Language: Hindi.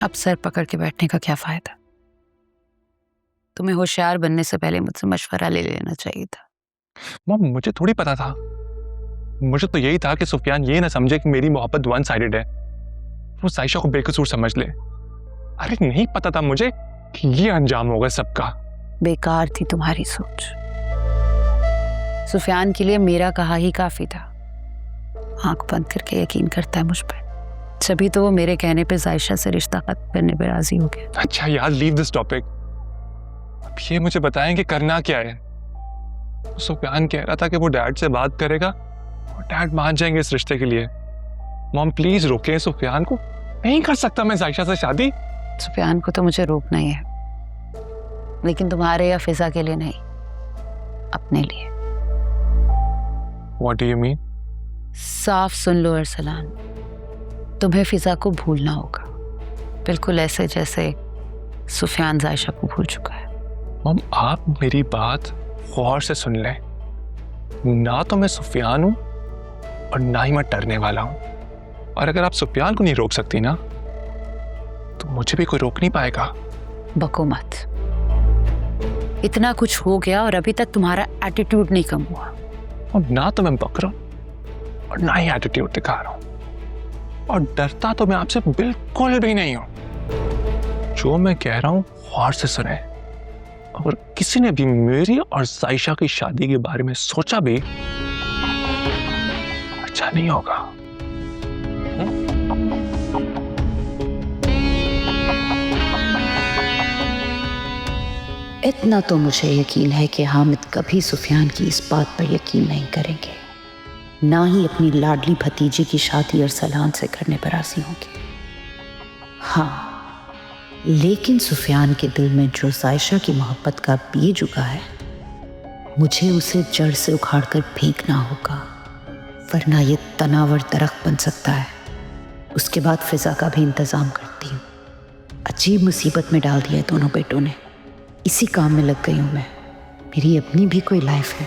अब सर पकड़ के बैठने का क्या फायदा? तुम्हें होशियार बनने से पहले मुझसे मशवरा ले लेना चाहिए था। मॉम, मुझे थोड़ी पता था। मुझे तो यही था कि सुफियान ये ना समझे कि मेरी मोहब्बत वन साइडेड है, वो साइशा को बेकसूर समझ ले। अरे नहीं पता था मुझे कि ये अंजाम होगा सबका। बेकार थी तुम्हारी सोच। सुफियान के लिए मेरा कहा ही काफी था। आंख बंद करके यकीन करता है मुझ पर, तभी तो वो मेरे कहने पे जायशा से रिश्ता खत्म करने पर राजी हो गया। अच्छा यार, लीव दिस टॉपिक। अब ये मुझे बताएं कि करना क्या है। सुफियान कह रहा था कि वो डैड से बात करेगा और डैड मान जाएंगे इस रिश्ते के लिए। मॉम प्लीज रोकें सुफियान को। नहीं कर सकता मैं जायशा से शादी। सुफियान को तो मुझे रोकना ही है, लेकिन तुम्हारे या फिजा के लिए नहीं, अपने लिए। What do you mean? साफ सुन लो अरसलान, तुम्हें फिजा को भूलना होगा, बिल्कुल ऐसे जैसे सुफियान जायशा को भूल चुका है। मॉम आप मेरी बात गौर से सुन लें। ना तो मैं सुफियान हूं और ना ही मैं डरने वाला हूं। और अगर आप सुफियान को नहीं रोक सकती ना, तो मुझे भी कोई रोक नहीं पाएगा। बको मत। इतना कुछ हो गया और अभी तक तुम्हारा एटीट्यूड नहीं कम हुआ। और ना तो मैं बक रहा हूं और ना ही एटीट्यूड दिखा रहा हूं, और डरता तो मैं आपसे बिल्कुल भी नहीं हूं। जो मैं कह रहा हूं गौर से सुने। अगर किसी ने भी मेरी और जायशा की शादी के बारे में सोचा भी, अच्छा नहीं होगा। इतना तो मुझे यकीन है कि हामिद कभी सुफियान की इस बात पर यकीन नहीं करेंगे, ना ही अपनी लाडली भतीजे की शादी अरसलान से करने पर राजी होंगे। हाँ, लेकिन सुफियान के दिल में जो जायशा की मोहब्बत का बीज उगा है, मुझे उसे जड़ से उखाड़कर फेंकना होगा, वरना ये तनावर दरख्त बन सकता है। उसके बाद फिजा का भी इंतजाम करती हूँ। अजीब मुसीबत में डाल दिया दोनों बेटों ने। इसी काम में लग गई हूँ मैं। मेरी अपनी भी कोई लाइफ है।